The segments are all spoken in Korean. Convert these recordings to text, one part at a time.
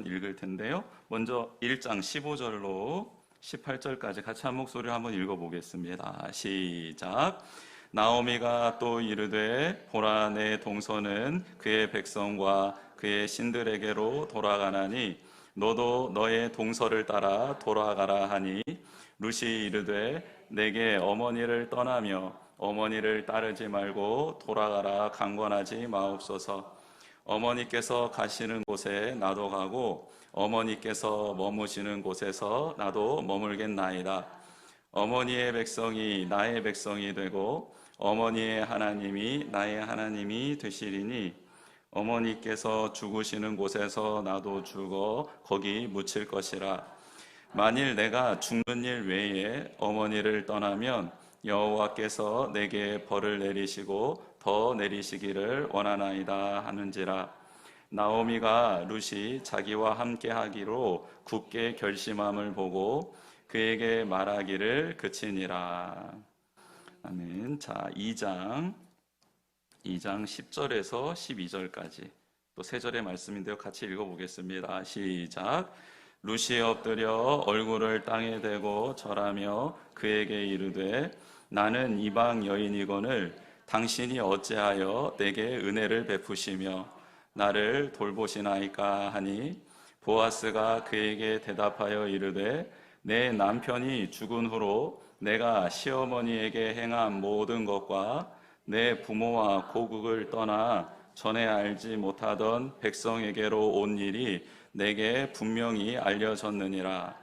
읽을 텐데요. 먼저 1장 15절로 18절까지 같이 한 목소리로 한번 읽어보겠습니다. 시작. 나오미가 또 이르되 보라, 내 동서는 그의 백성과 그의 신들에게로 돌아가나니 너도 너의 동서를 따라 돌아가라 하니, 룻이 이르되 내게 어머니를 떠나며 어머니를 따르지 말고 돌아가라 강권하지 마옵소서. 어머니께서 가시는 곳에 나도 가고 어머니께서 머무시는 곳에서 나도 머물겠나이다. 어머니의 백성이 나의 백성이 되고 어머니의 하나님이 나의 하나님이 되시리니, 어머니께서 죽으시는 곳에서 나도 죽어 거기 묻힐 것이라. 만일 내가 죽는 일 외에 어머니를 떠나면 여호와께서 내게 벌을 내리시고 더 내리시기를 원하나이다 하는지라. 나오미가 룻이 자기와 함께 하기로 굳게 결심함을 보고 그에게 말하기를 그치니라. 아멘. 자, 2장 10절에서 12절까지 또 세 절의 말씀인데요. 같이 읽어보겠습니다. 시작. 룻이 엎드려 얼굴을 땅에 대고 절하며 그에게 이르되 나는 이방 여인이거늘 당신이 어찌하여 내게 은혜를 베푸시며 나를 돌보시나이까 하니, 보아스가 그에게 대답하여 이르되 내 남편이 죽은 후로 내가 시어머니에게 행한 모든 것과 내 부모와 고국을 떠나 전에 알지 못하던 백성에게로 온 일이 내게 분명히 알려졌느니라.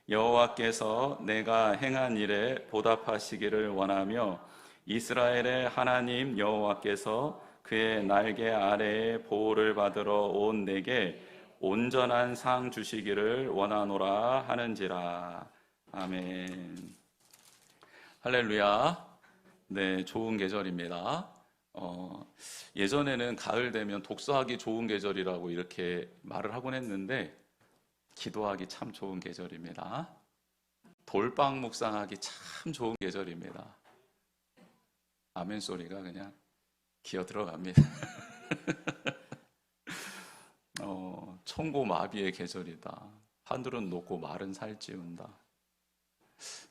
여호와께서 내가 행한 일에 보답하시기를 원하며 이스라엘의 하나님 여호와께서 그의 날개 아래에 보호를 받으러 온 내게 온전한 상 주시기를 원하노라 하는지라. 아멘. 할렐루야. 네, 좋은 계절입니다. 예전에는 가을 되면 독서하기 좋은 계절이라고 이렇게 말을 하곤 했는데, 기도하기 참 좋은 계절입니다. 돌방 묵상하기 참 좋은 계절입니다. 아멘 소리가 그냥 기어 들어갑니다. 천고마비의 계절이다. 하늘은 높고 마른 살찌운다.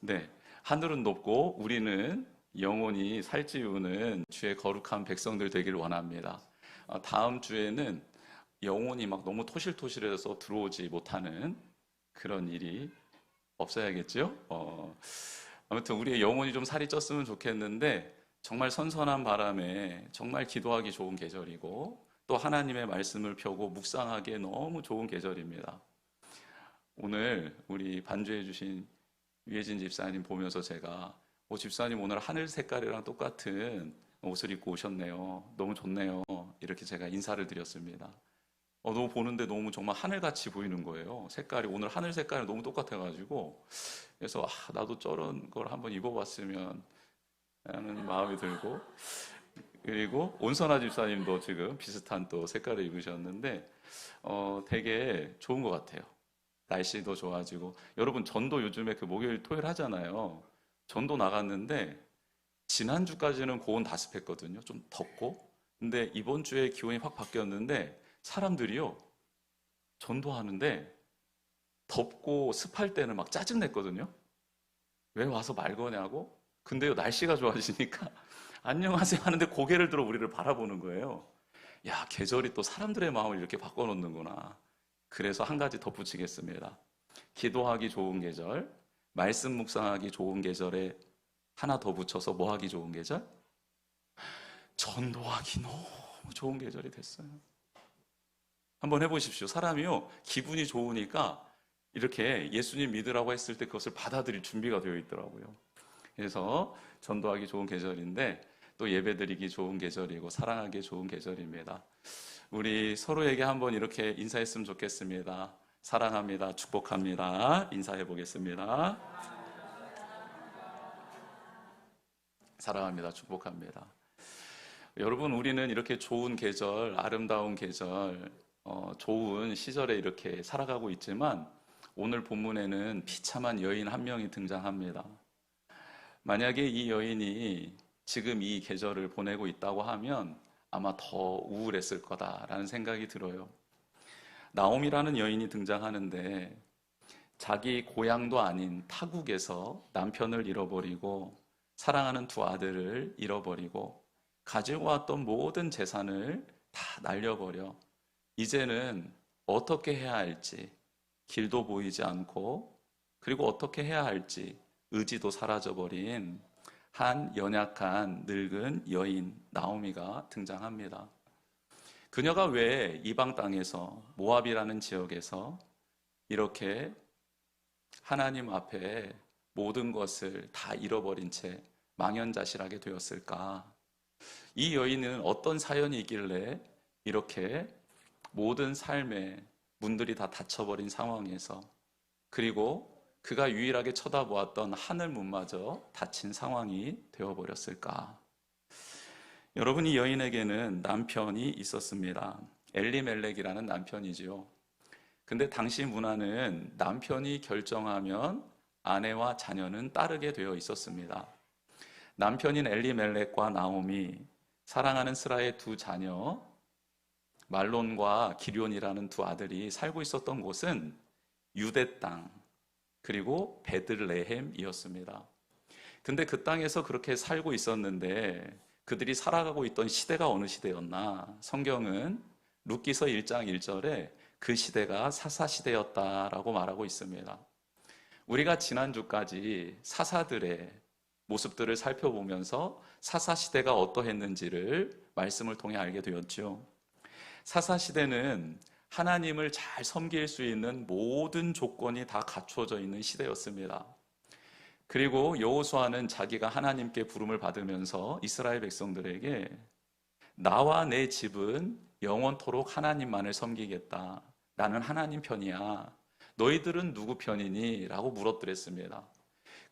네, 하늘은 높고 우리는 영원히 살찌우는 주의 거룩한 백성들 되길 원합니다. 다음 주에는 영혼이 막 너무 토실토실해서 들어오지 못하는 그런 일이 없어야겠죠? 아무튼 우리의 영혼이 좀 살이 쪘으면 좋겠는데, 정말 선선한 바람에 정말 기도하기 좋은 계절이고 또 하나님의 말씀을 펴고 묵상하기에 너무 좋은 계절입니다. 오늘 우리 반주해 주신 유혜진 집사님 보면서 제가 집사님 오늘 하늘 색깔이랑 똑같은 옷을 입고 오셨네요. 너무 좋네요. 이렇게 제가 인사를 드렸습니다. 너무 보는데 너무 정말 하늘같이 보이는 거예요. 색깔이 오늘 하늘 색깔이 너무 똑같아가지고, 그래서 나도 저런 걸 한번 입어봤으면 하는 마음이 들고, 그리고 온선아 집사님도 지금 비슷한 또 색깔을 입으셨는데 되게 좋은 것 같아요. 날씨도 좋아지고. 여러분, 전도 요즘에 그 목요일 토요일 하잖아요. 전도 나갔는데 지난주까지는 고온 다습했거든요. 좀 덥고. 근데 이번 주에 기온이 확 바뀌었는데 사람들이요, 전도하는데 덥고 습할 때는 막 짜증냈거든요. 왜 와서 말 거냐고. 근데요, 날씨가 좋아지니까 안녕하세요 하는데 고개를 들어 우리를 바라보는 거예요. 야, 계절이 또 사람들의 마음을 이렇게 바꿔놓는구나. 그래서 한 가지 덧붙이겠습니다. 기도하기 좋은 계절, 말씀 묵상하기 좋은 계절에 하나 더 붙여서 뭐 하기 좋은 계절? 전도하기 너무 좋은 계절이 됐어요. 한번 해보십시오. 사람이요, 기분이 좋으니까 이렇게 예수님 믿으라고 했을 때 그것을 받아들일 준비가 되어 있더라고요. 그래서 전도하기 좋은 계절인데 또 예배드리기 좋은 계절이고 사랑하기 좋은 계절입니다. 우리 서로에게 한번 이렇게 인사했으면 좋겠습니다. 사랑합니다. 축복합니다. 인사해 보겠습니다. 사랑합니다. 축복합니다. 여러분, 우리는 이렇게 좋은 계절, 아름다운 계절, 좋은 시절에 이렇게 살아가고 있지만 오늘 본문에는 비참한 여인 한 명이 등장합니다. 만약에 이 여인이 지금 이 계절을 보내고 있다고 하면 아마 더 우울했을 거다라는 생각이 들어요. 나옴이라는 여인이 등장하는데 자기 고향도 아닌 타국에서 남편을 잃어버리고 사랑하는 두 아들을 잃어버리고 가지고 왔던 모든 재산을 다 날려버려 이제는 어떻게 해야 할지 길도 보이지 않고 그리고 어떻게 해야 할지 의지도 사라져버린 한 연약한 늙은 여인 나오미가 등장합니다. 그녀가 왜 이방 땅에서 모압이라는 지역에서 이렇게 하나님 앞에 모든 것을 다 잃어버린 채 망연자실하게 되었을까? 이 여인은 어떤 사연이 있길래 이렇게 모든 삶의 문들이 다 닫혀버린 상황에서 그리고 그가 유일하게 쳐다보았던 하늘 문마저 닫힌 상황이 되어버렸을까? 여러분, 이 여인에게는 남편이 있었습니다. 엘리멜렉이라는 남편이지요. 근데 당시 문화는 남편이 결정하면 아내와 자녀는 따르게 되어 있었습니다. 남편인 엘리멜렉과 나오미, 사랑하는 스라의 두 자녀, 말론과 기럐이라는 두 아들이 살고 있었던 곳은 유대 땅, 그리고 베들레헴이었습니다. 근데 그 땅에서 그렇게 살고 있었는데 그들이 살아가고 있던 시대가 어느 시대였나? 성경은 룻기서 1장 1절에 그 시대가 사사시대였다라고 말하고 있습니다. 우리가 지난주까지 사사들의 모습들을 살펴보면서 사사시대가 어떠했는지를 말씀을 통해 알게 되었죠. 사사시대는 하나님을 잘 섬길 수 있는 모든 조건이 다 갖춰져 있는 시대였습니다. 그리고 여호수아는 자기가 하나님께 부름을 받으면서 이스라엘 백성들에게 나와 내 집은 영원토록 하나님만을 섬기겠다. 나는 하나님 편이야. 너희들은 누구 편이니? 라고 물어드렸습니다.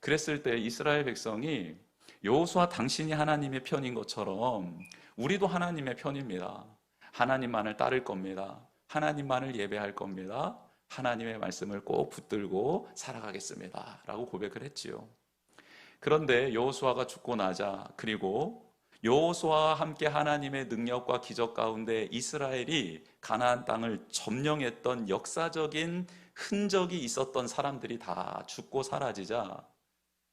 그랬을 때 이스라엘 백성이 여호수아 당신이 하나님의 편인 것처럼 우리도 하나님의 편입니다. 하나님만을 따를 겁니다. 하나님만을 예배할 겁니다. 하나님의 말씀을 꼭 붙들고 살아가겠습니다. 라고 고백을 했지요. 그런데 여호수아가 죽고 나자 그리고 여호수아와 함께 하나님의 능력과 기적 가운데 이스라엘이 가나안 땅을 점령했던 역사적인 흔적이 있었던 사람들이 다 죽고 사라지자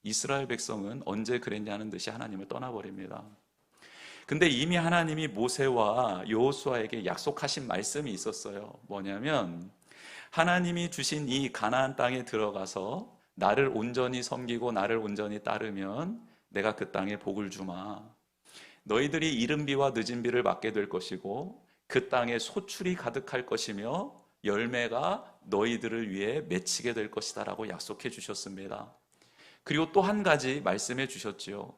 이스라엘 백성은 언제 그랬냐는 듯이 하나님을 떠나버립니다. 근데 이미 하나님이 모세와 여호수아에게 약속하신 말씀이 있었어요. 뭐냐면 하나님이 주신 이 가나안 땅에 들어가서 나를 온전히 섬기고 나를 온전히 따르면 내가 그 땅에 복을 주마. 너희들이 이른 비와 늦은 비를 맞게 될 것이고 그 땅에 소출이 가득할 것이며 열매가 너희들을 위해 맺히게 될 것이다 라고 약속해 주셨습니다. 그리고 또 한 가지 말씀해 주셨지요.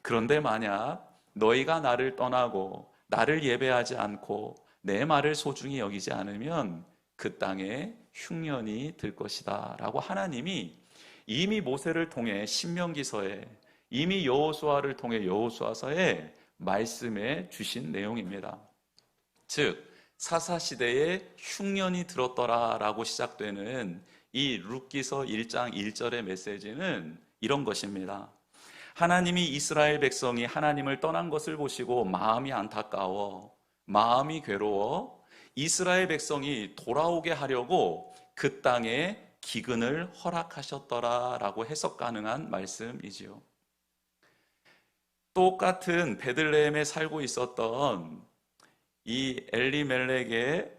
그런데 만약 너희가 나를 떠나고 나를 예배하지 않고 내 말을 소중히 여기지 않으면 그 땅에 흉년이 들 것이다 라고 하나님이 이미 모세를 통해 신명기서에 이미 여호수아를 통해 여호수아서에 말씀해 주신 내용입니다. 즉 사사시대에 흉년이 들었더라 라고 시작되는 이 룻기서 1장 1절의 메시지는 이런 것입니다. 하나님이 이스라엘 백성이 하나님을 떠난 것을 보시고 마음이 안타까워 마음이 괴로워 이스라엘 백성이 돌아오게 하려고 그 땅에 기근을 허락하셨더라 라고 해석 가능한 말씀이지요. 똑같은 베들레헴에 살고 있었던 이 엘리멜렉의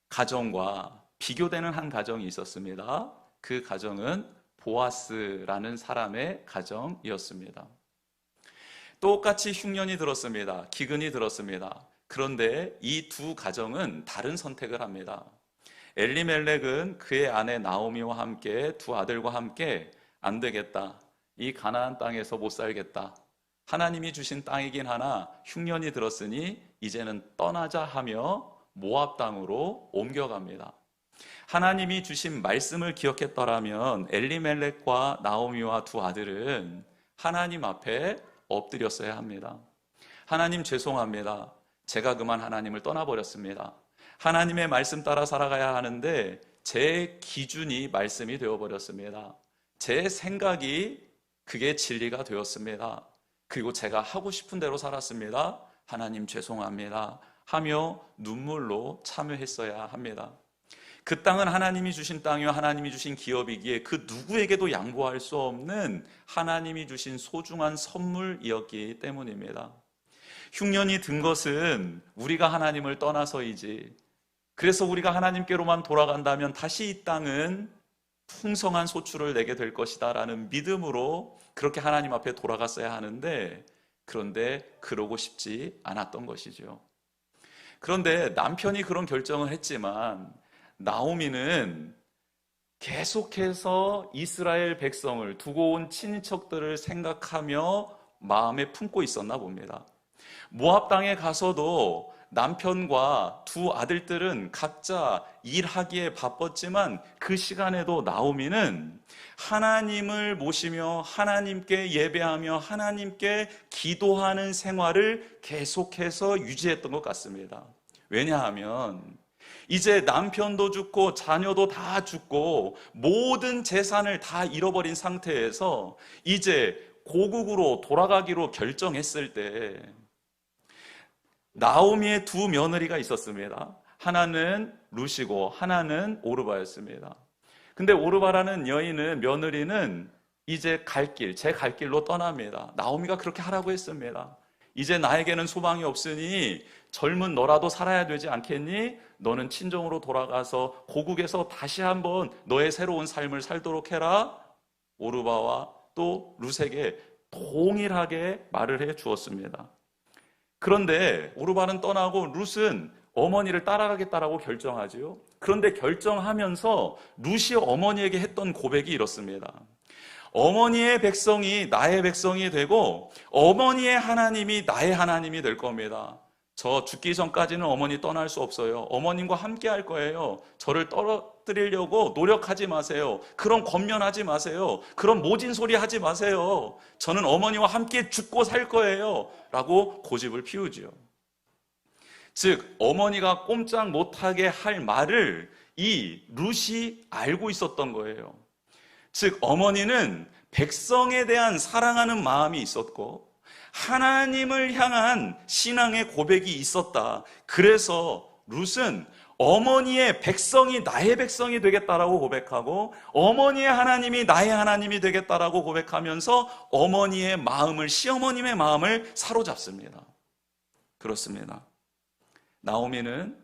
가정과 비교되는 한 가정이 있었습니다. 그 가정은 보아스라는 사람의 가정이었습니다. 똑같이 흉년이 들었습니다. 기근이 들었습니다. 그런데 이 두 가정은 다른 선택을 합니다. 엘리멜렉은 그의 아내 나오미와 함께 두 아들과 함께 안 되겠다. 이 가나안 땅에서 못 살겠다. 하나님이 주신 땅이긴 하나 흉년이 들었으니 이제는 떠나자 하며 모압 땅으로 옮겨갑니다. 하나님이 주신 말씀을 기억했더라면 엘리멜렉과 나오미와 두 아들은 하나님 앞에 엎드렸어야 합니다. 하나님 죄송합니다. 제가 그만 하나님을 떠나버렸습니다. 하나님의 말씀 따라 살아가야 하는데 제 기준이 말씀이 되어버렸습니다. 제 생각이 그게 진리가 되었습니다. 그리고 제가 하고 싶은 대로 살았습니다. 하나님 죄송합니다. 하며 눈물로 참여했어야 합니다. 그 땅은 하나님이 주신 땅이요 하나님이 주신 기업이기에 그 누구에게도 양보할 수 없는 하나님이 주신 소중한 선물이었기 때문입니다. 흉년이 든 것은 우리가 하나님을 떠나서이지, 그래서 우리가 하나님께로만 돌아간다면 다시 이 땅은 풍성한 소출을 내게 될 것이다 라는 믿음으로 그렇게 하나님 앞에 돌아갔어야 하는데, 그런데 그러고 싶지 않았던 것이죠. 그런데 남편이 그런 결정을 했지만 나오미는 계속해서 이스라엘 백성을, 두고 온 친인척들을 생각하며 마음에 품고 있었나 봅니다. 모압 땅에 가서도 남편과 두 아들들은 각자 일하기에 바빴지만 그 시간에도 나오미는 하나님을 모시며 하나님께 예배하며 하나님께 기도하는 생활을 계속해서 유지했던 것 같습니다. 왜냐하면 이제 남편도 죽고 자녀도 다 죽고 모든 재산을 다 잃어버린 상태에서 이제 고국으로 돌아가기로 결정했을 때 나오미의 두 며느리가 있었습니다. 하나는 루시고 하나는 오르바였습니다. 근데 오르바라는 여인은, 며느리는 이제 제 갈 길로 떠납니다. 나오미가 그렇게 하라고 했습니다. 이제 나에게는 소망이 없으니 젊은 너라도 살아야 되지 않겠니? 너는 친정으로 돌아가서 고국에서 다시 한번 너의 새로운 삶을 살도록 해라. 오르바와 또 룻에게 동일하게 말을 해 주었습니다. 그런데 오르바는 떠나고 룻은 어머니를 따라가겠다라고 결정하지요. 그런데 결정하면서 룻이 어머니에게 했던 고백이 이렇습니다. 어머니의 백성이 나의 백성이 되고 어머니의 하나님이 나의 하나님이 될 겁니다. 저 죽기 전까지는 어머니 떠날 수 없어요. 어머님과 함께 할 거예요. 저를 떨어뜨리려고 노력하지 마세요. 그런 권면하지 마세요. 그런 모진 소리 하지 마세요. 저는 어머니와 함께 죽고 살 거예요. 라고 고집을 피우지요. 즉 어머니가 꼼짝 못하게 할 말을 이 룻이 알고 있었던 거예요. 즉 어머니는 백성에 대한 사랑하는 마음이 있었고 하나님을 향한 신앙의 고백이 있었다. 그래서 룻은 어머니의 백성이 나의 백성이 되겠다라고 고백하고 어머니의 하나님이 나의 하나님이 되겠다라고 고백하면서 어머니의 마음을, 시어머님의 마음을 사로잡습니다. 그렇습니다. 나오미는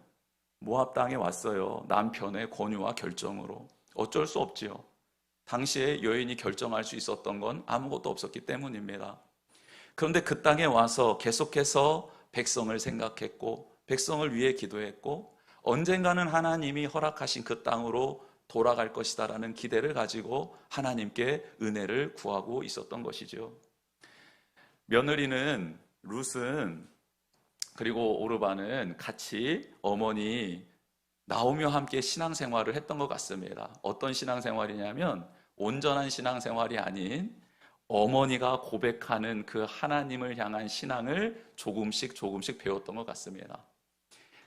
모압 땅에 왔어요. 남편의 권유와 결정으로. 어쩔 수 없지요. 당시에 여인이 결정할 수 있었던 건 아무것도 없었기 때문입니다. 그런데 그 땅에 와서 계속해서 백성을 생각했고 백성을 위해 기도했고 언젠가는 하나님이 허락하신 그 땅으로 돌아갈 것이다라는 기대를 가지고 하나님께 은혜를 구하고 있었던 것이죠. 며느리는 룻은 그리고 오르바는 같이 어머니 나오미와 함께 신앙생활을 했던 것 같습니다. 어떤 신앙생활이냐면 온전한 신앙생활이 아닌 어머니가 고백하는 그 하나님을 향한 신앙을 조금씩 배웠던 것 같습니다.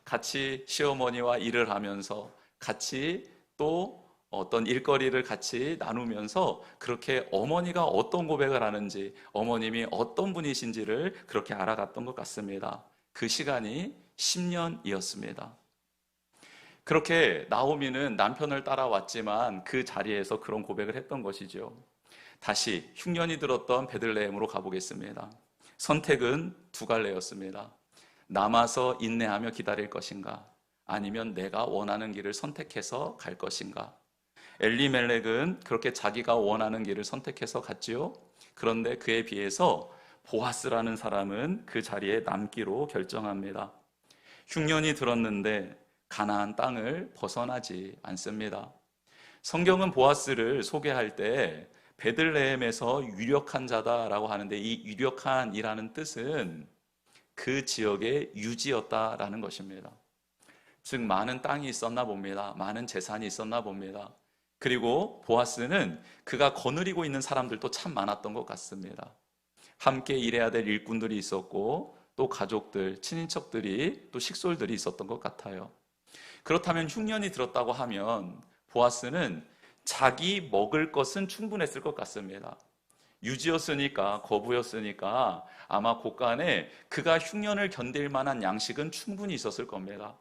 같이 시어머니와 일을 하면서 같이 또 어떤 일거리를 같이 나누면서 그렇게 어머니가 어떤 고백을 하는지 어머님이 어떤 분이신지를 그렇게 알아갔던 것 같습니다. 그 시간이 10년이었습니다. 그렇게 나오미는 남편을 따라왔지만 그 자리에서 그런 고백을 했던 것이죠. 다시 흉년이 들었던 베들레헴으로 가보겠습니다. 선택은 두 갈래였습니다. 남아서 인내하며 기다릴 것인가? 아니면 내가 원하는 길을 선택해서 갈 것인가? 엘리멜렉은 그렇게 자기가 원하는 길을 선택해서 갔지요. 그런데 그에 비해서 보아스라는 사람은 그 자리에 남기로 결정합니다. 흉년이 들었는데 가나안 땅을 벗어나지 않습니다. 성경은 보아스를 소개할 때 베들레헴에서 유력한 자다라고 하는데 이 유력한이라는 뜻은 그 지역의 유지였다라는 것입니다. 즉 많은 땅이 있었나 봅니다. 많은 재산이 있었나 봅니다. 그리고 보아스는 그가 거느리고 있는 사람들도 참 많았던 것 같습니다. 함께 일해야 될 일꾼들이 있었고 또 가족들, 친인척들이 또 식솔들이 있었던 것 같아요. 그렇다면 흉년이 들었다고 하면 보아스는 자기 먹을 것은 충분했을 것 같습니다. 유지였으니까, 거부였으니까 아마 곳간에 그가 흉년을 견딜 만한 양식은 충분히 있었을 겁니다.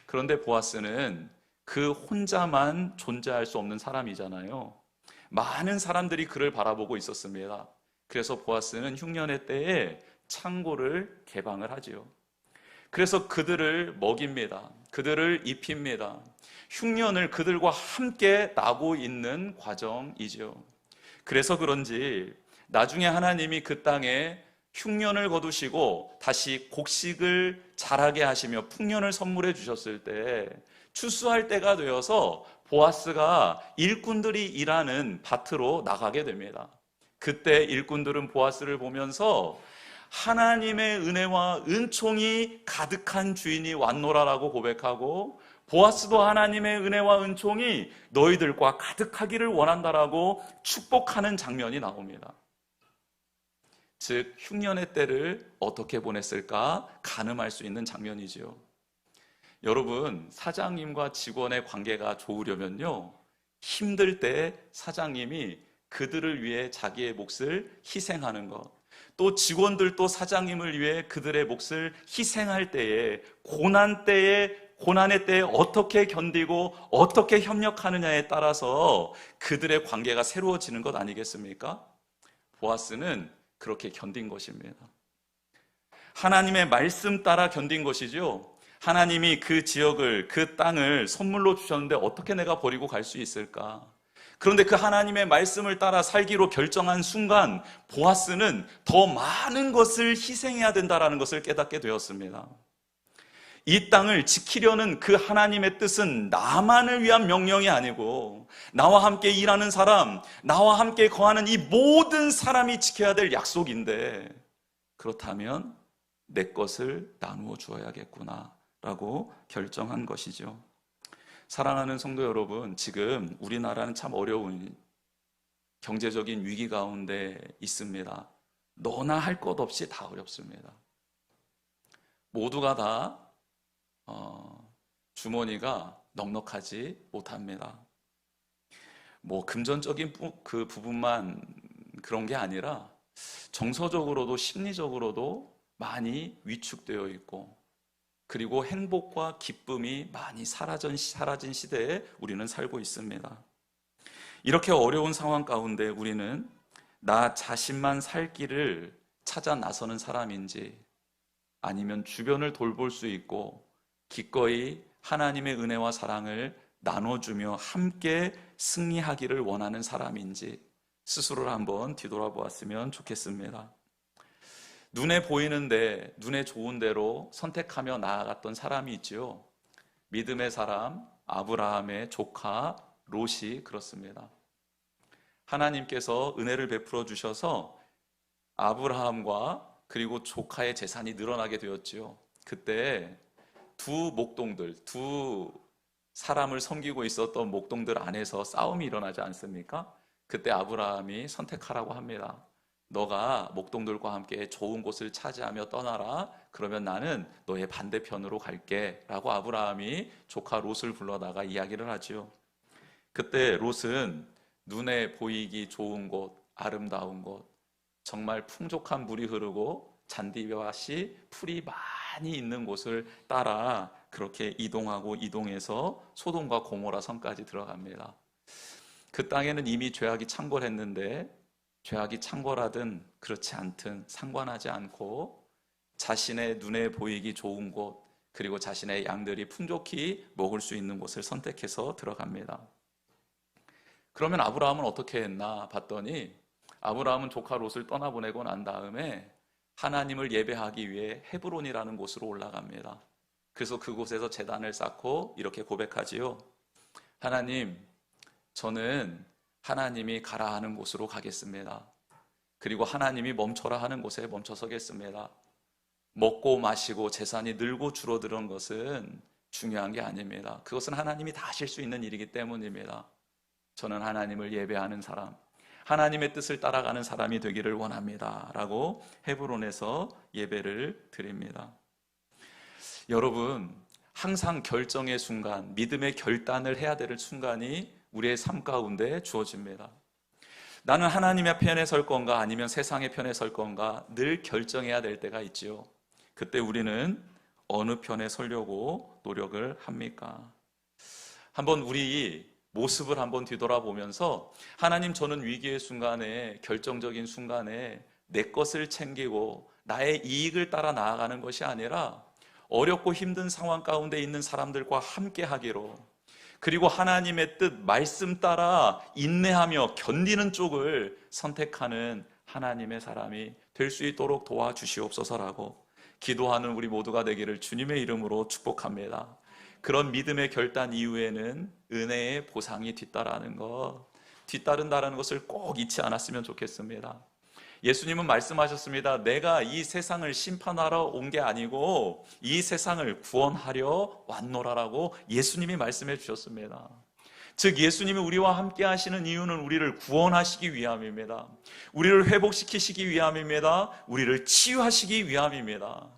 그런데 보아스는 그 혼자만 존재할 수 없는 사람이잖아요. 많은 사람들이 그를 바라보고 있었습니다. 그래서 보아스는 흉년의 때에 창고를 개방을 하지요. 그래서 그들을 먹입니다. 그들을 입힙니다. 흉년을 그들과 함께 나고 있는 과정이죠. 그래서 그런지 나중에 하나님이 그 땅에 흉년을 거두시고 다시 곡식을 자라게 하시며 풍년을 선물해 주셨을 때 추수할 때가 되어서 보아스가 일꾼들이 일하는 밭으로 나가게 됩니다. 그때 일꾼들은 보아스를 보면서 하나님의 은혜와 은총이 가득한 주인이 왔노라라고 고백하고, 보아스도 하나님의 은혜와 은총이 너희들과 가득하기를 원한다라고 축복하는 장면이 나옵니다. 즉 흉년의 때를 어떻게 보냈을까 가늠할 수 있는 장면이지요. 여러분, 사장님과 직원의 관계가 좋으려면요, 힘들 때 사장님이 그들을 위해 자기의 몫을 희생하는 것, 또 직원들도 사장님을 위해 그들의 몫을 희생할 때에, 고난의 때에 어떻게 견디고 어떻게 협력하느냐에 따라서 그들의 관계가 새로워지는 것 아니겠습니까? 보아스는 그렇게 견딘 것입니다. 하나님의 말씀 따라 견딘 것이죠. 하나님이 그 지역을, 그 땅을 선물로 주셨는데 어떻게 내가 버리고 갈 수 있을까? 그런데 그 하나님의 말씀을 따라 살기로 결정한 순간 보아스는 더 많은 것을 희생해야 된다는 것을 깨닫게 되었습니다. 이 땅을 지키려는 그 하나님의 뜻은 나만을 위한 명령이 아니고 나와 함께 일하는 사람, 나와 함께 거하는 이 모든 사람이 지켜야 될 약속인데, 그렇다면 내 것을 나누어 주어야겠구나 라고 결정한 것이죠. 사랑하는 성도 여러분, 지금 우리나라는 참 어려운 경제적인 위기 가운데 있습니다. 너나 할 것 없이 다 어렵습니다. 모두가 다 주머니가 넉넉하지 못합니다. 뭐 금전적인 그 부분만 그런 게 아니라 정서적으로도 심리적으로도 많이 위축되어 있고, 그리고 행복과 기쁨이 많이 사라진 시대에 우리는 살고 있습니다. 이렇게 어려운 상황 가운데 우리는 나 자신만 살 길을 찾아 나서는 사람인지, 아니면 주변을 돌볼 수 있고 기꺼이 하나님의 은혜와 사랑을 나눠주며 함께 승리하기를 원하는 사람인지 스스로를 한번 뒤돌아보았으면 좋겠습니다. 눈에 보이는데, 눈에 좋은 대로 선택하며 나아갔던 사람이 있지요. 믿음의 사람 아브라함의 조카 롯이 그렇습니다. 하나님께서 은혜를 베풀어 주셔서 아브라함과 그리고 조카의 재산이 늘어나게 되었지요. 그때 두 사람을 섬기고 있었던 목동들 안에서 싸움이 일어나지 않습니까? 그때 아브라함이 선택하라고 합니다. 너가 목동들과 함께 좋은 곳을 차지하며 떠나라. 그러면 나는 너의 반대편으로 갈게 라고 아브라함이 조카 롯을 불러다가 이야기를 하죠. 그때 롯은 눈에 보이기 좋은 곳, 아름다운 곳, 정말 풍족한 물이 흐르고 잔디밭이 풀이 많이 있는 곳을 따라 그렇게 이동해서 소돔과 고모라 성까지 들어갑니다. 그 땅에는 이미 죄악이 창궐했는데 죄악이 창궐하든 그렇지 않든 상관하지 않고 자신의 눈에 보이기 좋은 곳, 그리고 자신의 양들이 풍족히 먹을 수 있는 곳을 선택해서 들어갑니다. 그러면 아브라함은 어떻게 했나 봤더니, 아브라함은 조카 롯을 떠나보내고 난 다음에 하나님을 예배하기 위해 헤브론이라는 곳으로 올라갑니다. 그래서 그곳에서 제단을 쌓고 이렇게 고백하지요. 하나님, 저는 하나님이 가라 하는 곳으로 가겠습니다. 그리고 하나님이 멈춰라 하는 곳에 멈춰서겠습니다. 먹고 마시고 재산이 늘고 줄어드는 것은 중요한 게 아닙니다. 그것은 하나님이 다 하실 수 있는 일이기 때문입니다. 저는 하나님을 예배하는 사람, 하나님의 뜻을 따라가는 사람이 되기를 원합니다 라고 헤브론에서 예배를 드립니다. 여러분, 항상 결정의 순간, 믿음의 결단을 해야 될 순간이 우리의 삶 가운데 주어집니다. 나는 하나님의 편에 설 건가 아니면 세상의 편에 설 건가 늘 결정해야 될 때가 있지요. 그때 우리는 어느 편에 서려고 노력을 합니까? 한번 우리 모습을 한번 뒤돌아보면서 하나님, 저는 위기의 순간에, 결정적인 순간에 내 것을 챙기고 나의 이익을 따라 나아가는 것이 아니라 어렵고 힘든 상황 가운데 있는 사람들과 함께 하기로, 그리고 하나님의 뜻, 말씀 따라 인내하며 견디는 쪽을 선택하는 하나님의 사람이 될 수 있도록 도와주시옵소서라고 기도하는 우리 모두가 되기를 주님의 이름으로 축복합니다. 그런 믿음의 결단 이후에는 은혜의 보상이 뒤따른다는 것을 꼭 잊지 않았으면 좋겠습니다. 예수님은 말씀하셨습니다. 내가 이 세상을 심판하러 온 게 아니고 이 세상을 구원하려 왔노라라고 예수님이 말씀해 주셨습니다. 즉 예수님이 우리와 함께 하시는 이유는 우리를 구원하시기 위함입니다. 우리를 회복시키시기 위함입니다. 우리를 치유하시기 위함입니다.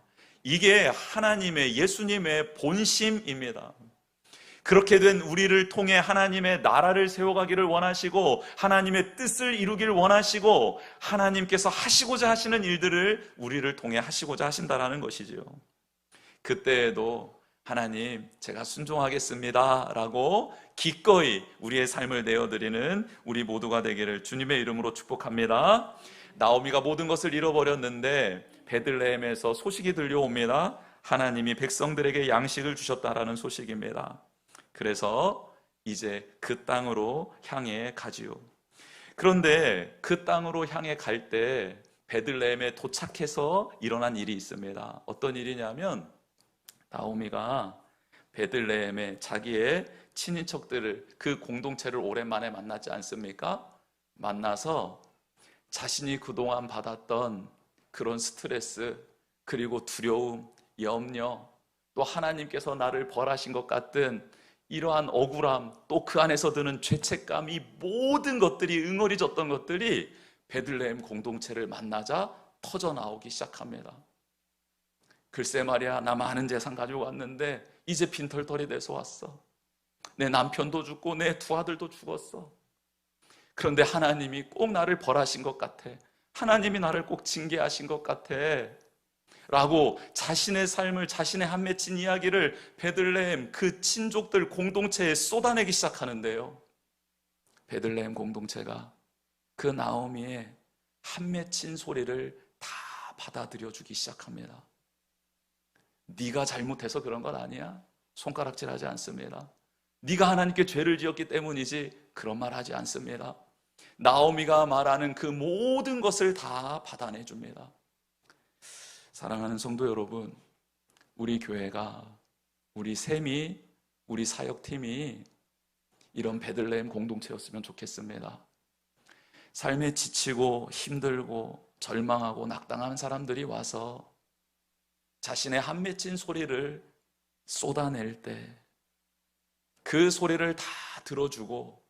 이게 하나님의, 예수님의 본심입니다. 그렇게 된 우리를 통해 하나님의 나라를 세워가기를 원하시고 하나님의 뜻을 이루길 원하시고 하나님께서 하시고자 하시는 일들을 우리를 통해 하시고자 하신다라는 것이지요. 그때에도 하나님, 제가 순종하겠습니다 라고 기꺼이 우리의 삶을 내어드리는 우리 모두가 되기를 주님의 이름으로 축복합니다. 나오미가 모든 것을 잃어버렸는데 베들레헴에서 소식이 들려옵니다. 하나님이 백성들에게 양식을 주셨다라는 소식입니다. 그래서 이제 그 땅으로 향해 가지요. 그런데 그 땅으로 향해 갈 때 베들레헴에 도착해서 일어난 일이 있습니다. 어떤 일이냐면 나오미가 베들레헴에 자기의 친인척들을, 그 공동체를 오랜만에 만났지 않습니까? 만나서 자신이 그동안 받았던 그런 스트레스, 그리고 두려움, 염려, 또 하나님께서 나를 벌하신 것 같은 이러한 억울함, 또 그 안에서 드는 죄책감, 이 모든 것들이, 응어리졌던 것들이 베들레헴 공동체를 만나자 터져 나오기 시작합니다. 글쎄 말이야, 나 많은 재산 가지고 왔는데 이제 빈털털이 돼서 왔어. 내 남편도 죽고 내 두 아들도 죽었어. 그런데 하나님이 꼭 나를 벌하신 것 같아. 하나님이 나를 꼭 징계하신 것 같아 라고 자신의 삶을, 자신의 한 맺힌 이야기를 베들레헴 그 친족들 공동체에 쏟아내기 시작하는데요, 베들레헴 공동체가 그 나오미의 한 맺힌 소리를 다 받아들여 주기 시작합니다. 네가 잘못해서 그런 건 아니야, 손가락질하지 않습니다. 네가 하나님께 죄를 지었기 때문이지, 그런 말 하지 않습니다. 나오미가 말하는 그 모든 것을 다 받아내 줍니다. 사랑하는 성도 여러분, 우리 교회가, 우리 샘이, 우리 사역팀이 이런 베들레헴 공동체였으면 좋겠습니다. 삶에 지치고 힘들고 절망하고 낙당한 사람들이 와서 자신의 한 맺힌 소리를 쏟아낼 때 그 소리를 다 들어주고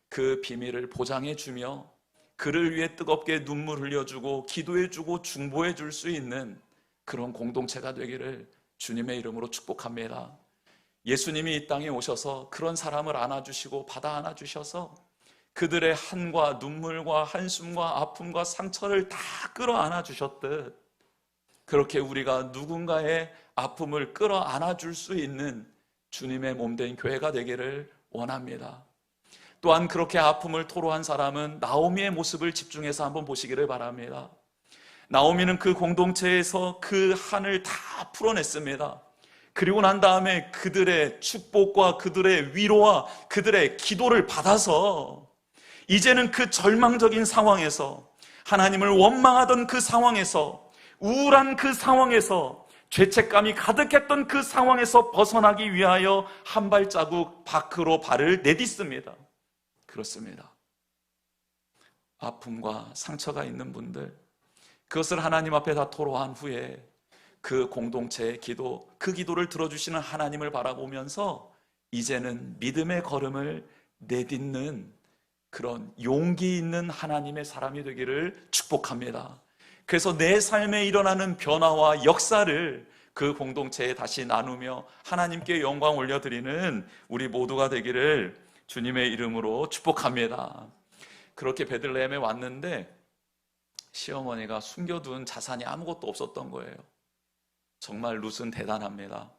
그 비밀을 보장해주며 그를 위해 뜨겁게 눈물 흘려주고 기도해주고 중보해줄 수 있는 그런 공동체가 되기를 주님의 이름으로 축복합니다. 예수님이 이 땅에 오셔서 그런 사람을 안아주시고 받아 안아주셔서 그들의 한과 눈물과 한숨과 아픔과 상처를 다 끌어안아 주셨듯, 그렇게 우리가 누군가의 아픔을 끌어안아 줄 수 있는 주님의 몸된 교회가 되기를 원합니다. 또한 그렇게 아픔을 토로한 사람은 나오미의 모습을 집중해서 한번 보시기를 바랍니다. 나오미는 그 공동체에서 그 한을 다 풀어냈습니다. 그리고 난 다음에 그들의 축복과 그들의 위로와 그들의 기도를 받아서 이제는 그 절망적인 상황에서, 하나님을 원망하던 그 상황에서, 우울한 그 상황에서, 죄책감이 가득했던 그 상황에서 벗어나기 위하여 한 발자국 밖으로 발을 내딛습니다. 그렇습니다. 아픔과 상처가 있는 분들, 그것을 하나님 앞에 다 토로한 후에 그 공동체의 기도, 그 기도를 들어주시는 하나님을 바라보면서 이제는 믿음의 걸음을 내딛는 그런 용기 있는 하나님의 사람이 되기를 축복합니다. 그래서 내 삶에 일어나는 변화와 역사를 그 공동체에 다시 나누며 하나님께 영광 올려드리는 우리 모두가 되기를 주님의 이름으로 축복합니다. 그렇게 베들레헴에 왔는데 시어머니가 숨겨둔 자산이 아무것도 없었던 거예요. 정말 룻은 대단합니다.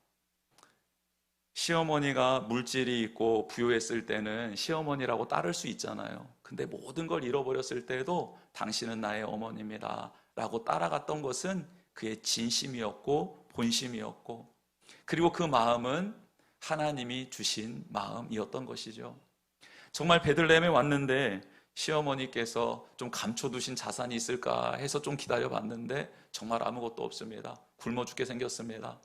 시어머니가 물질이 있고 부유했을 때는 시어머니라고 따를 수 있잖아요. 근데 모든 걸 잃어버렸을 때도 당신은 나의 어머니입니다 라고 따라갔던 것은 그의 진심이었고 본심이었고, 그리고 그 마음은 하나님이 주신 마음이었던 것이죠. 정말 베들레헴에 왔는데 시어머니께서 좀 감춰두신 자산이 있을까 해서 좀 기다려봤는데 정말 아무것도 없습니다. 굶어 죽게 생겼습니다.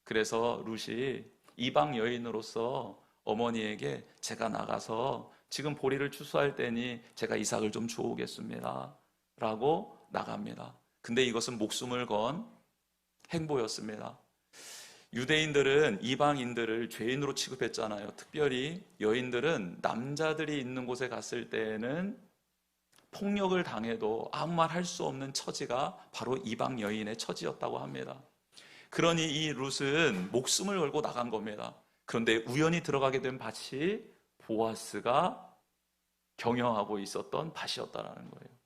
그래서 룻이 이방 여인으로서 어머니에게 제가 나가서 지금 보리를 추수할 때니 제가 이삭을 좀 주오겠습니다 라고 나갑니다. 근데 이것은 목숨을 건 행보였습니다. 유대인들은 이방인들을 죄인으로 취급했잖아요. 특별히 여인들은 남자들이 있는 곳에 갔을 때에는 폭력을 당해도 아무 말 할 수 없는 처지가 바로 이방 여인의 처지였다고 합니다. 그러니 이 룻은 목숨을 걸고 나간 겁니다. 그런데 우연히 들어가게 된 밭이 보아스가 경영하고 있었던 밭이었다는 거예요.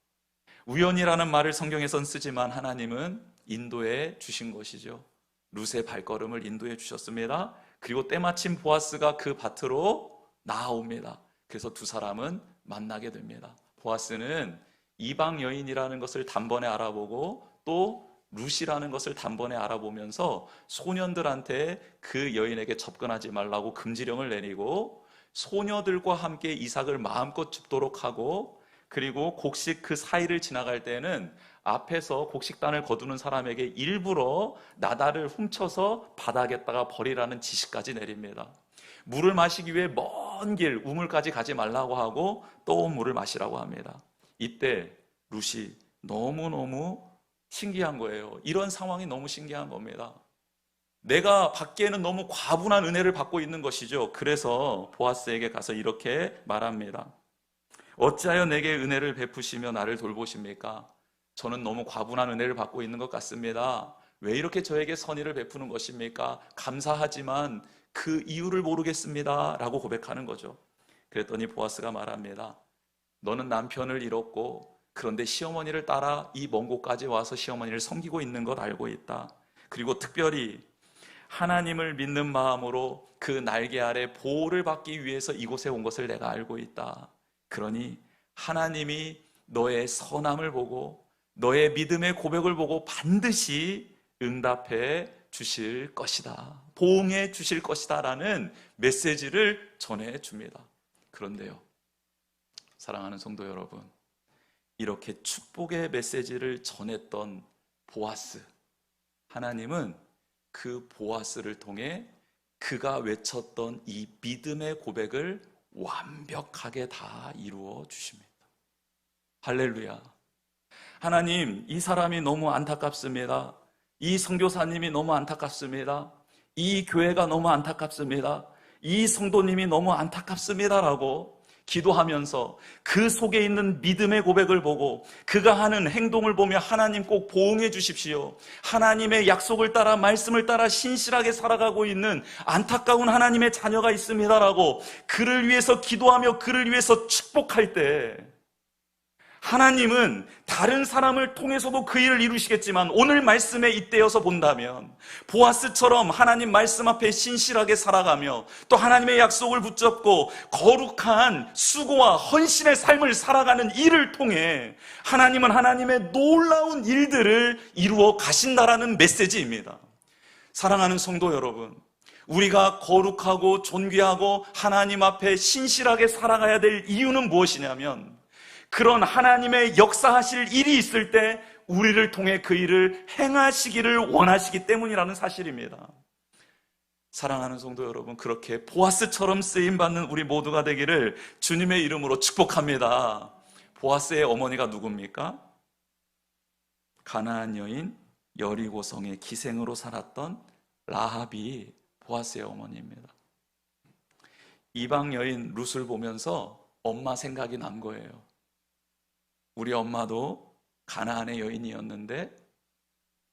우연이라는 말을 성경에선 쓰지만 하나님은 인도해 주신 것이죠. 룻의 발걸음을 인도해 주셨습니다. 그리고 때마침 보아스가 그 밭으로 나아옵니다. 그래서 두 사람은 만나게 됩니다. 보아스는 이방 여인이라는 것을 단번에 알아보고 또 룻이라는 것을 단번에 알아보면서 소년들한테 그 여인에게 접근하지 말라고 금지령을 내리고 소녀들과 함께 이삭을 마음껏 줍도록 하고, 그리고 곡식 그 사이를 지나갈 때는 앞에서 곡식단을 거두는 사람에게 일부러 나달을 훔쳐서 바닥에다가 버리라는 지시까지 내립니다. 물을 마시기 위해 먼 길 우물까지 가지 말라고 하고 또 물을 마시라고 합니다. 이때 룻이 너무너무 신기한 거예요. 이런 상황이 너무 신기한 겁니다. 내가 받기에는 너무 과분한 은혜를 받고 있는 것이죠. 그래서 보아스에게 가서 이렇게 말합니다. 어찌하여 내게 은혜를 베푸시며 나를 돌보십니까? 저는 너무 과분한 은혜를 받고 있는 것 같습니다. 왜 이렇게 저에게 선의를 베푸는 것입니까? 감사하지만 그 이유를 모르겠습니다 라고 고백하는 거죠. 그랬더니 보아스가 말합니다. 너는 남편을 잃었고 그런데 시어머니를 따라 이 먼 곳까지 와서 시어머니를 섬기고 있는 걸 알고 있다. 그리고 특별히 하나님을 믿는 마음으로 그 날개 아래 보호를 받기 위해서 이곳에 온 것을 내가 알고 있다. 그러니 하나님이 너의 선함을 보고 너의 믿음의 고백을 보고 반드시 응답해 주실 것이다. 보응해 주실 것이다 라는 메시지를 전해줍니다. 그런데요, 사랑하는 성도 여러분, 이렇게 축복의 메시지를 전했던 보아스, 하나님은 그 보아스를 통해 그가 외쳤던 이 믿음의 고백을 완벽하게 다 이루어 주십니다. 할렐루야. 하나님, 이 사람이 너무 안타깝습니다. 이 선교사님이 너무 안타깝습니다. 이 교회가 너무 안타깝습니다. 이 성도님이 너무 안타깝습니다라고 기도하면서 그 속에 있는 믿음의 고백을 보고 그가 하는 행동을 보며 하나님 꼭 보응해 주십시오. 하나님의 약속을 따라 말씀을 따라 신실하게 살아가고 있는 안타까운 하나님의 자녀가 있습니다라고 그를 위해서 기도하며 그를 위해서 축복할 때 하나님은 다른 사람을 통해서도 그 일을 이루시겠지만 오늘 말씀에 잇대어서 본다면 보아스처럼 하나님 말씀 앞에 신실하게 살아가며 또 하나님의 약속을 붙잡고 거룩한 수고와 헌신의 삶을 살아가는 일을 통해 하나님은 하나님의 놀라운 일들을 이루어 가신다라는 메시지입니다. 사랑하는 성도 여러분, 우리가 거룩하고 존귀하고 하나님 앞에 신실하게 살아가야 될 이유는 무엇이냐면 그런 하나님의 역사하실 일이 있을 때 우리를 통해 그 일을 행하시기를 원하시기 때문이라는 사실입니다. 사랑하는 성도 여러분, 그렇게 보아스처럼 쓰임받는 우리 모두가 되기를 주님의 이름으로 축복합니다. 보아스의 어머니가 누굽니까? 가나안 여인 여리고성의 기생으로 살았던 라합이 보아스의 어머니입니다. 이방 여인 룻을 보면서 엄마 생각이 난 거예요. 우리 엄마도 가나안의 여인이었는데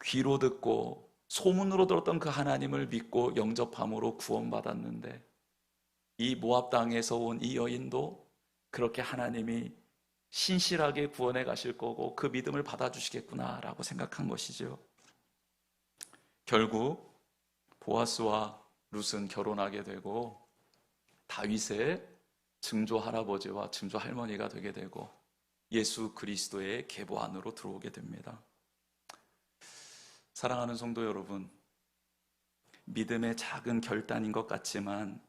귀로 듣고 소문으로 들었던 그 하나님을 믿고 영접함으로 구원받았는데 이 모압 땅에서 온 이 여인도 그렇게 하나님이 신실하게 구원해 가실 거고 그 믿음을 받아주시겠구나라고 생각한 것이죠. 결국 보아스와 룻은 결혼하게 되고 다윗의 증조 할아버지와 증조 할머니가 되게 되고 예수 그리스도의 계보 안으로 들어오게 됩니다. 사랑하는 성도 여러분, 믿음의 작은 결단인 것 같지만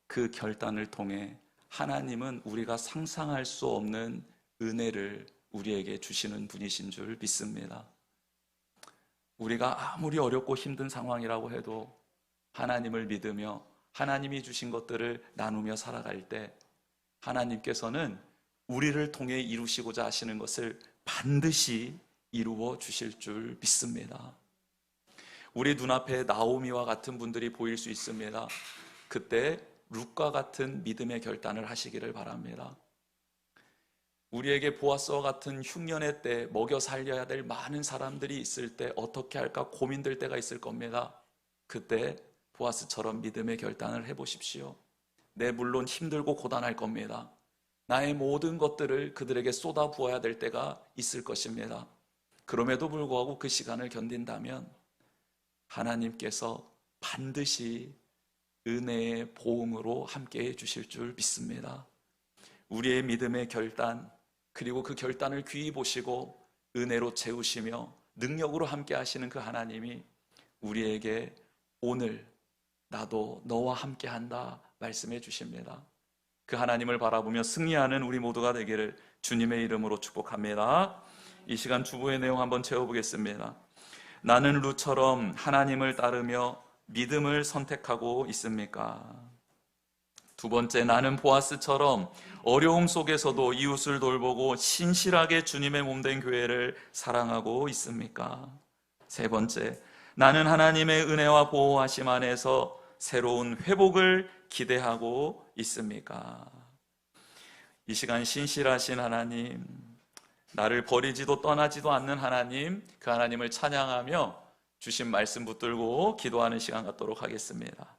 그 결단을 통해 하나님은 우리가 상상할 수 없는 은혜를 우리에게 주시는 분이신 줄 믿습니다. 우리가 아무리 어렵고 힘든 상황이라고 해도 하나님을 믿으며 하나님이 주신 것들을 나누며 살아갈 때 하나님께서는 우리를 통해 이루시고자 하시는 것을 반드시 이루어 주실 줄 믿습니다. 우리 눈앞에 나오미와 같은 분들이 보일 수 있습니다. 그때 룻과 같은 믿음의 결단을 하시기를 바랍니다. 우리에게 보아스와 같은 흉년의 때 먹여 살려야 될 많은 사람들이 있을 때 어떻게 할까 고민될 때가 있을 겁니다. 그때 보아스처럼 믿음의 결단을 해보십시오. 네, 물론 힘들고 고단할 겁니다. 나의 모든 것들을 그들에게 쏟아 부어야 될 때가 있을 것입니다. 그럼에도 불구하고 그 시간을 견딘다면 하나님께서 반드시 은혜의 보응으로 함께해 주실 줄 믿습니다. 우리의 믿음의 결단, 그리고 그 결단을 귀히 보시고 은혜로 채우시며 능력으로 함께 하시는 그 하나님이 우리에게 오늘 나도 너와 함께 한다 말씀해 주십니다. 그 하나님을 바라보며 승리하는 우리 모두가 되기를 주님의 이름으로 축복합니다. 이 시간 주보의 내용 한번 채워보겠습니다. 나는 룻처럼 하나님을 따르며 믿음을 선택하고 있습니까? 두 번째, 나는 보아스처럼 어려움 속에서도 이웃을 돌보고 신실하게 주님의 몸된 교회를 사랑하고 있습니까? 세 번째, 나는 하나님의 은혜와 보호하심 안에서 새로운 회복을 기대하고 있습니까? 이 시간 신실하신 하나님, 나를 버리지도 떠나지도 않는 하나님, 그 하나님을 찬양하며 주신 말씀 붙들고 기도하는 시간 갖도록 하겠습니다.